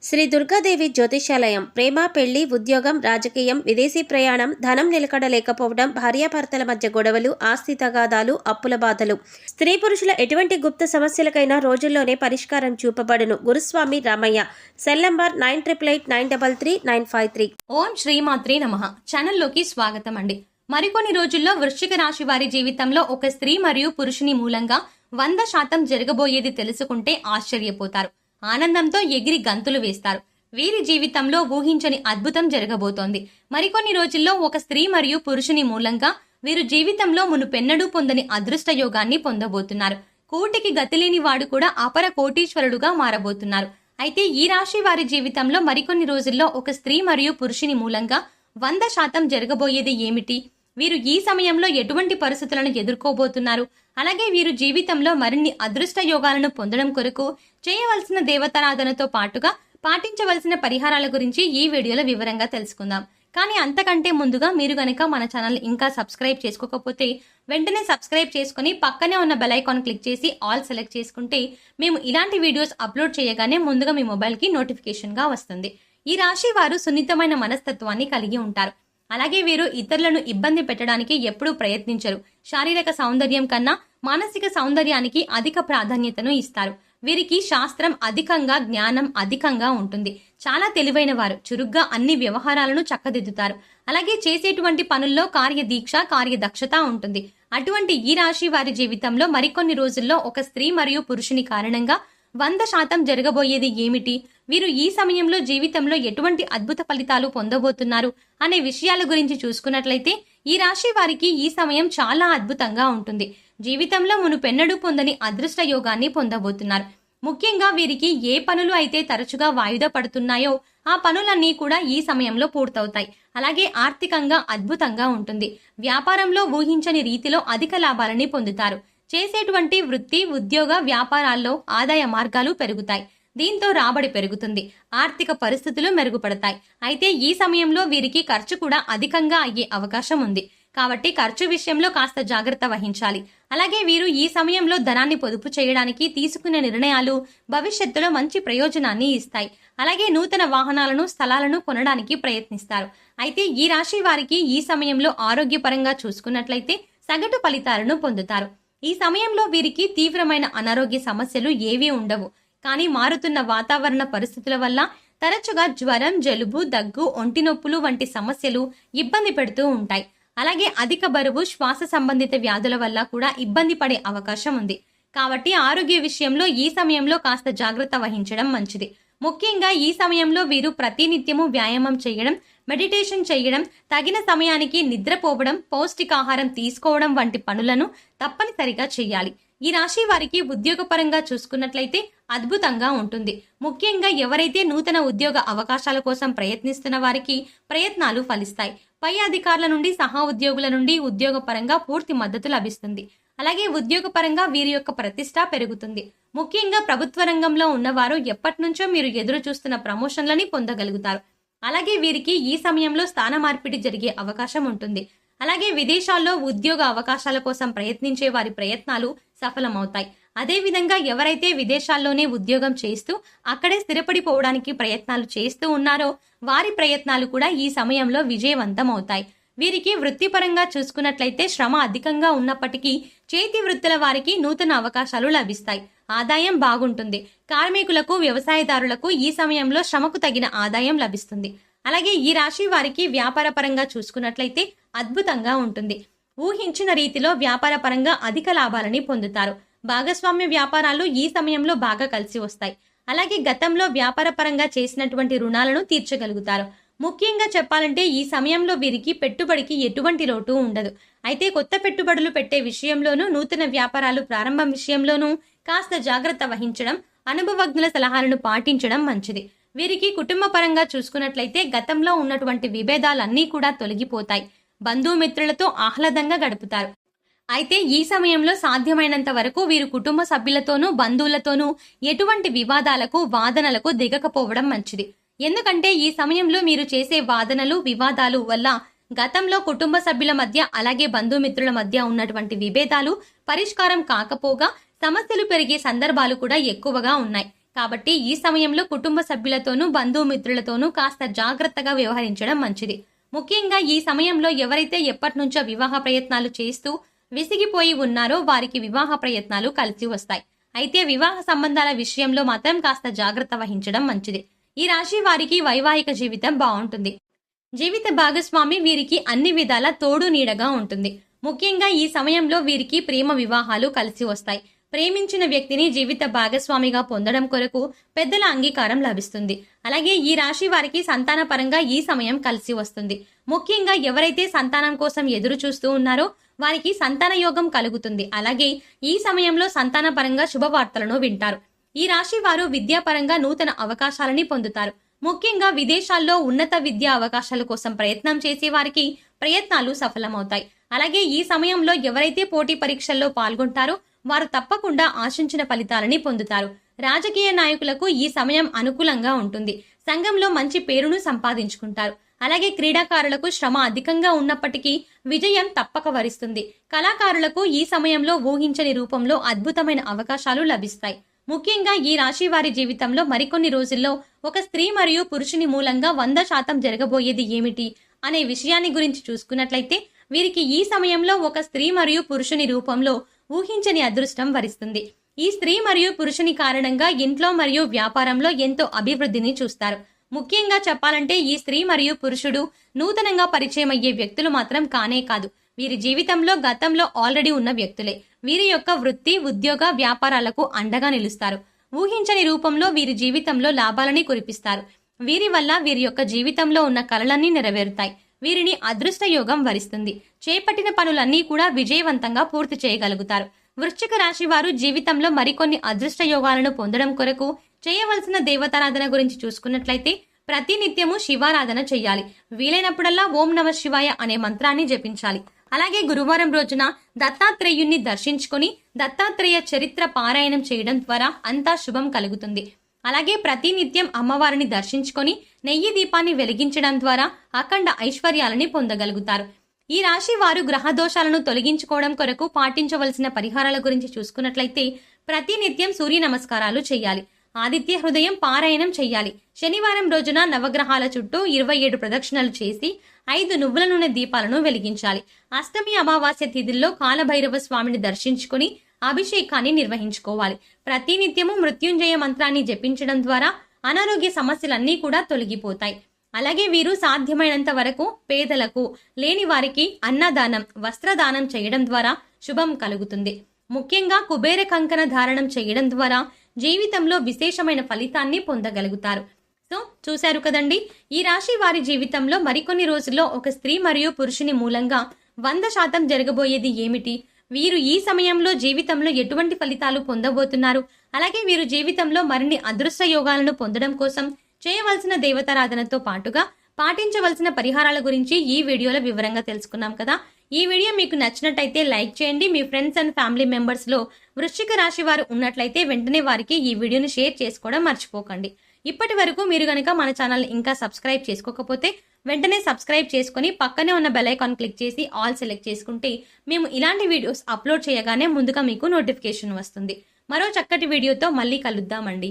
శ్రీ దుర్గాదేవి జ్యోతిషాలయం ప్రేమ, పెళ్లి, ఉద్యోగం, రాజకీయం, విదేశీ ప్రయాణం, ధనం నిలకడ లేకపోవడం, భార్యాభర్తల మధ్య గొడవలు, ఆస్తి తగాదాలు, అప్పుల బాధలు, స్త్రీ పురుషుల ఎటువంటి గుప్త సమస్యలకైనా రోజుల్లోనే పరిష్కారం చూపబడును. గురుస్వామి రామయ్య. Cell number 9888933953. ఓం శ్రీమాత్రే నమః. ఛానల్లోకి స్వాగతం అండి. మరికొన్ని రోజుల్లో వృశ్చిక రాశి వారి జీవితంలో ఒక స్త్రీ మరియు పురుషుని మూలంగా 100% జరగబోయేది తెలుసుకుంటే ఆశ్చర్యపోతారు. ఆనందంతో ఎగిరి గంతులు వేస్తారు. వీరి జీవితంలో ఊహించని అద్భుతం జరగబోతోంది. మరికొన్ని రోజుల్లో ఒక స్త్రీ మరియు పురుషుని మూలంగా వీరు జీవితంలో మునుపెన్నడూ పొందని అదృష్ట యోగాన్ని పొందబోతున్నారు. కోటికి గతిలేని వాడు కూడా అపర కోటీశ్వరుడుగా మారబోతున్నారు. అయితే ఈ రాశి వారి జీవితంలో మరికొన్ని రోజుల్లో ఒక స్త్రీ మరియు పురుషుని మూలంగా 100% జరగబోయేది ఏమిటి? వీరు ఈ సమయంలో ఎటువంటి పరిస్థితులను ఎదుర్కోబోతున్నారు? అలాగే వీరు జీవితంలో మరిన్ని అదృష్ట యోగాలను పొందడం కొరకు చేయవలసిన దేవతారాధనతో పాటుగా పాటించవలసిన పరిహారాల గురించి ఈ వీడియోలో వివరంగా తెలుసుకుందాం. కానీ అంతకంటే ముందుగా మీరు గనక మన ఛానల్ ఇంకా సబ్స్క్రైబ్ చేసుకోకపోతే వెంటనే సబ్స్క్రైబ్ చేసుకుని పక్కనే ఉన్న బెల్ ఐకాన్ క్లిక్ చేసి ఆల్ సెలెక్ట్ చేసుకుంటే మేము ఇలాంటి వీడియోస్ అప్లోడ్ చేయగానే ముందుగా మీ మొబైల్కి నోటిఫికేషన్ గా వస్తుంది. ఈ రాశి వారు సున్నితమైన మనస్తత్వాన్ని కలిగి ఉంటారు. అలాగే వీరు ఇతరులను ఇబ్బంది పెట్టడానికి ఎప్పుడూ ప్రయత్నించరు. శారీరక సౌందర్యం కన్నా మానసిక సౌందర్యానికి అధిక ప్రాధాన్యతను ఇస్తారు. వీరికి శాస్త్రం అధికంగా, జ్ఞానం అధికంగా ఉంటుంది. చాలా తెలివైన వారు, చురుగ్గా అన్ని వ్యవహారాలను చక్కదిద్దుతారు. అలాగే చేసేటువంటి పనుల్లో కార్యదీక్ష, కార్యదక్షత ఉంటుంది. అటువంటి ఈ రాశి వారి జీవితంలో మరికొన్ని రోజుల్లో ఒక స్త్రీ మరియు పురుషుని కారణంగా 100% జరగబోయేది ఏమిటి? వీరు ఈ సమయంలో జీవితంలో ఎటువంటి అద్భుత ఫలితాలు పొందబోతున్నారు అనే విషయాల గురించి చూసుకున్నట్లయితే ఈ రాశి వారికి ఈ సమయం చాలా అద్భుతంగా ఉంటుంది. జీవితంలో మునుపెన్నడూ పొందని అదృష్ట యోగాన్ని పొందబోతున్నారు. ముఖ్యంగా వీరికి ఏ పనులు అయితే తరచుగా వాయిదా పడుతున్నాయో ఆ పనులన్నీ కూడా ఈ సమయంలో పూర్తవుతాయి. అలాగే ఆర్థికంగా అద్భుతంగా ఉంటుంది. వ్యాపారంలో ఊహించని రీతిలో అధిక లాభాలని పొందుతారు. చేసేటువంటి వృత్తి, ఉద్యోగ, వ్యాపారాల్లో ఆదాయ మార్గాలు పెరుగుతాయి. దీంతో రాబడి పెరుగుతుంది. ఆర్థిక పరిస్థితులు మెరుగుపడతాయి. అయితే ఈ సమయంలో వీరికి ఖర్చు కూడా అధికంగా అయ్యే అవకాశం ఉంది. కాబట్టి ఖర్చు విషయంలో కాస్త జాగ్రత్త వహించాలి. అలాగే వీరు ఈ సమయంలో ధనాన్ని పొదుపు చేయడానికి తీసుకునే నిర్ణయాలు భవిష్యత్తులో మంచి ప్రయోజనాన్ని ఇస్తాయి. అలాగే నూతన వాహనాలను, స్థలాలను కొనడానికి ప్రయత్నిస్తారు. అయితే ఈ రాశి వారికి ఈ సమయంలో ఆరోగ్యపరంగా చూసుకున్నట్లయితే సగటు ఫలితాలను పొందుతారు. ఈ సమయంలో వీరికి తీవ్రమైన అనారోగ్య సమస్యలు ఏవీ ఉండవు. కానీ మారుతున్న వాతావరణ పరిస్థితుల వల్ల తరచుగా జ్వరం, జలుబు, దగ్గు, ఒంటి నొప్పులు వంటి సమస్యలు ఇబ్బంది పెడుతూ ఉంటాయి. అలాగే అధిక బరువు, శ్వాస సంబంధిత వ్యాధుల వల్ల కూడా ఇబ్బంది పడే అవకాశం ఉంది. కాబట్టి ఆరోగ్య విషయంలో ఈ సమయంలో కాస్త జాగ్రత్త వహించడం మంచిది. ముఖ్యంగా ఈ సమయంలో వీరు ప్రతినిత్యము వ్యాయామం చేయడం, మెడిటేషన్ చేయడం, తగిన సమయానికి నిద్రపోవడం, పౌష్టికాహారం తీసుకోవడం వంటి పనులను తప్పనిసరిగా చేయాలి. ఈ రాశి వారికి ఉద్యోగపరంగా చూసుకున్నట్లయితే అద్భుతంగా ఉంటుంది. ముఖ్యంగా ఎవరైతే నూతన ఉద్యోగ అవకాశాల కోసం ప్రయత్నిస్తున్న వారికి ప్రయత్నాలు ఫలిస్తాయి. పై అధికారుల నుండి, సహా ఉద్యోగుల నుండి ఉద్యోగపరంగా పూర్తి మద్దతు లభిస్తుంది. అలాగే ఉద్యోగపరంగా వీరి యొక్క ప్రతిష్ట పెరుగుతుంది. ముఖ్యంగా ప్రభుత్వ రంగంలో ఉన్నవారు ఎప్పటి నుంచో మీరు ఎదురు చూస్తున్న ప్రమోషన్లని పొందగలుగుతారు. అలాగే వీరికి ఈ సమయంలో స్థాన మార్పిడి జరిగే అవకాశం ఉంటుంది. అలాగే విదేశాల్లో ఉద్యోగ అవకాశాల కోసం ప్రయత్నించే వారి ప్రయత్నాలు సఫలమవుతాయి. అదేవిధంగా ఎవరైతే విదేశాల్లోనే ఉద్యోగం చేస్తూ అక్కడే స్థిరపడిపోవడానికి ప్రయత్నాలు చేస్తూ ఉన్నారో వారి ప్రయత్నాలు కూడా ఈ సమయంలో విజయవంతం అవుతాయి. వీరికి వృత్తిపరంగా చూసుకున్నట్లయితే శ్రమ అధికంగా ఉన్నప్పటికీ చేతి వృత్తుల వారికి నూతన అవకాశాలు లభిస్తాయి. ఆదాయం బాగుంటుంది. కార్మికులకు, వ్యవసాయదారులకు ఈ సమయంలో శ్రమకు తగిన ఆదాయం లభిస్తుంది. అలాగే ఈ రాశి వారికి వ్యాపారపరంగా చూసుకున్నట్లయితే అద్భుతంగా ఉంటుంది. ఊహించిన రీతిలో వ్యాపారపరంగా అధిక లాభాలని పొందుతారు. భాగస్వామ్య వ్యాపారాలు ఈ సమయంలో బాగా కలిసి వస్తాయి. అలాగే గతంలో వ్యాపారపరంగా చేసినటువంటి రుణాలను తీర్చగలుగుతారు. ముఖ్యంగా చెప్పాలంటే ఈ సమయంలో వీరికి పెట్టుబడికి ఎటువంటి లోటు ఉండదు. అయితే కొత్త పెట్టుబడులు పెట్టే విషయంలోనూ, నూతన వ్యాపారాలు ప్రారంభం విషయంలోనూ కాస్త జాగ్రత్త వహించడం, అనుభవజ్ఞుల సలహాలను పాటించడం మంచిది. వీరికి కుటుంబ పరంగా చూసుకున్నట్లయితే గతంలో ఉన్నటువంటి విభేదాలన్నీ కూడా తొలగిపోతాయి. బంధుమిత్రులతో ఆహ్లాదంగా గడుపుతారు. అయితే ఈ సమయంలో సాధ్యమైనంత వరకు వీరు కుటుంబ సభ్యులతోనూ, బంధువులతోనూ ఎటువంటి వివాదాలకు, వాదనలకు దిగకపోవడం మంచిది. ఎందుకంటే ఈ సమయంలో మీరు చేసే వాదనలు, వివాదాలు వల్ల గతంలో కుటుంబ సభ్యుల మధ్య, అలాగే బంధుమిత్రుల మధ్య ఉన్నటువంటి విభేదాలు పరిష్కారం కాకపోగా సమస్యలు పెరిగే సందర్భాలు కూడా ఎక్కువగా ఉన్నాయి. కాబట్టి ఈ సమయంలో కుటుంబ సభ్యులతోనూ బంధుమిత్రులతోనూ కాస్త జాగ్రత్తగా వ్యవహరించడం మంచిది. ముఖ్యంగా ఈ సమయంలో ఎవరైతే ఎప్పటినుంచో వివాహ ప్రయత్నాలు చేస్తూ విసిగిపోయి ఉన్నారో వారికి వివాహ ప్రయత్నాలు కలిసి వస్తాయి. అయితే వివాహ సంబంధాల విషయంలో మాత్రం కాస్త జాగ్రత్త వహించడం మంచిది. ఈ రాశి వారికి వైవాహిక జీవితం బాగుంటుంది. జీవిత భాగస్వామి వీరికి అన్ని విధాల తోడు నీడగా ఉంటుంది. ముఖ్యంగా ఈ సమయంలో వీరికి ప్రేమ వివాహాలు కలిసి వస్తాయి. ప్రేమించిన వ్యక్తిని జీవిత భాగస్వామిగా పొందడం కొరకు పెద్దల అంగీకారం లభిస్తుంది. అలాగే ఈ రాశి వారికి సంతాన పరంగా ఈ సమయం కలిసి వస్తుంది. ముఖ్యంగా ఎవరైతే సంతానం కోసం ఎదురు చూస్తూ ఉన్నారో వారికి సంతాన యోగం కలుగుతుంది. అలాగే ఈ సమయంలో సంతాన పరంగా శుభవార్తలను వింటారు. ఈ రాశి వారు విద్యాపరంగా నూతన అవకాశాలని పొందుతారు. ముఖ్యంగా విదేశాల్లో ఉన్నత విద్యా అవకాశాల కోసం ప్రయత్నం చేసే వారికి ప్రయత్నాలు సఫలమవుతాయి. అలాగే ఈ సమయంలో ఎవరైతే పోటీ పరీక్షల్లో పాల్గొంటారో వారు తప్పకుండా ఆశించిన ఫలితాలని పొందుతారు. రాజకీయ నాయకులకు ఈ సమయం అనుకూలంగా ఉంటుంది. సంఘంలో మంచి పేరును సంపాదించుకుంటారు. అలాగే క్రీడాకారులకు శ్రమ అధికంగా ఉన్నప్పటికీ విజయం తప్పక వరిస్తుంది. కళాకారులకు ఈ సమయంలో ఊహించని రూపంలో అద్భుతమైన అవకాశాలు లభిస్తాయి. ముఖ్యంగా ఈ రాశి వారి జీవితంలో మరికొన్ని రోజుల్లో ఒక స్త్రీ మరియు పురుషుని మూలంగా 100% జరగబోయేది ఏమిటి అనే విషయాన్ని గురించి చూసుకున్నట్లయితే వీరికి ఈ సమయంలో ఒక స్త్రీ మరియు పురుషుని రూపంలో ఊహించని అదృష్టం వరిస్తుంది. ఈ స్త్రీ మరియు పురుషుని కారణంగా ఇంట్లో మరియు వ్యాపారంలో ఎంతో అభివృద్ధిని చూస్తారు. ముఖ్యంగా చెప్పాలంటే ఈ స్త్రీ మరియు పురుషుడు నూతనంగా పరిచయం అయ్యే వ్యక్తులు మాత్రం కానే కాదు, వీరి జీవితంలో గతంలో ఆల్రెడీ ఉన్న వ్యక్తులే. వీరి యొక్క వృత్తి, ఉద్యోగ, వ్యాపారాలకు అండగా నిలుస్తారు. ఊహించని రూపంలో వీరి జీవితంలో లాభాలని కురిపిస్తారు. వీరి వల్ల వీరి యొక్క జీవితంలో ఉన్న కలలన్నీ నెరవేరుతాయి. వీరిని అదృష్ట యోగం వరిస్తుంది. చేపట్టిన పనులన్నీ కూడా విజయవంతంగా పూర్తి చేయగలుగుతారు. వృశ్చిక రాశి వారు జీవితంలో మరికొన్ని అదృష్ట యోగాలను పొందడం కొరకు చేయవలసిన దేవతారాధన గురించి చూసుకున్నట్లయితే ప్రతి నిత్యము శివారాధన చెయ్యాలి. వీలైనప్పుడల్లా ఓం నమ శివాయ అనే మంత్రాన్ని జపించాలి. అలాగే గురువారం రోజున దత్తాత్రేయుణ్ణి దర్శించుకొని దత్తాత్రేయ చరిత్ర పారాయణం చేయడం ద్వారా అంతా శుభం కలుగుతుంది. అలాగే ప్రతినిత్యం అమ్మవారిని దర్శించుకొని నెయ్యి దీపాన్ని వెలిగించడం ద్వారా అఖండ ఐశ్వర్యాలని పొందగలుగుతారు. ఈ రాశి వారు గ్రహ దోషాలను తొలగించుకోవడం కొరకు పాటించవలసిన పరిహారాల గురించి చూసుకున్నట్లయితే ప్రతినిత్యం సూర్య నమస్కారాలు చేయాలి. ఆదిత్య హృదయం పారాయణం చెయ్యాలి. శనివారం రోజున నవగ్రహాల చుట్టూ 27 ప్రదక్షిణలు చేసి 5 నువ్వుల నూనె దీపాలను వెలిగించాలి. అష్టమి అమావాస్య తిథుల్లో కాలభైరవ స్వామిని దర్శించుకుని అభిషేకాన్ని నిర్వహించుకోవాలి. ప్రతినిత్యము మృత్యుంజయ మంత్రాన్ని జపించడం ద్వారా అనారోగ్య సమస్యలన్నీ కూడా తొలగిపోతాయి. అలాగే వీరు సాధ్యమైనంత వరకు పేదలకు, లేని వారికి అన్నదానం, వస్త్రదానం చేయడం ద్వారా శుభం కలుగుతుంది. ముఖ్యంగా కుబేర కంకణ ధారణం చేయడం ద్వారా జీవితంలో విశేషమైన ఫలితాన్ని పొందగలుగుతారు. సో చూశారు కదండి, ఈ రాశి వారి జీవితంలో మరికొన్ని రోజుల్లో ఒక స్త్రీ మరియు పురుషుని మూలంగా 100% జరగబోయేది ఏమిటి, వీరు ఈ సమయంలో జీవితంలో ఎటువంటి ఫలితాలు పొందబోతున్నారు, అలాగే వీరు జీవితంలో మరిన్ని అదృష్ట యోగాలను పొందడం కోసం చేయవలసిన దేవతారాధనతో పాటుగా పాటించవలసిన పరిహారాల గురించి ఈ వీడియోలో వివరంగా తెలుసుకున్నాం కదా. ఈ వీడియో మీకు నచ్చినట్టయితే లైక్ చేయండి. మీ ఫ్రెండ్స్ అండ్ ఫ్యామిలీ మెంబర్స్ లో వృశ్చిక రాశి వారు ఉన్నట్లయితే వెంటనే వారికి ఈ వీడియోని షేర్ చేసుకోవడం మర్చిపోకండి. ఇప్పటి వరకు మీరు గనక మన ఛానల్ ఇంకా సబ్స్క్రైబ్ చేసుకోకపోతే వెంటనే సబ్స్క్రైబ్ చేసుకుని పక్కనే ఉన్న బెల్ ఐకాన్ క్లిక్ చేసి ఆల్ సెలెక్ట్ చేసుకుంటే మేము ఇలాంటి వీడియోస్ అప్లోడ్ చేయగానే ముందుగా మీకు నోటిఫికేషన్ వస్తుంది. మరో చక్కటి వీడియోతో మళ్ళీ కలుద్దామండి.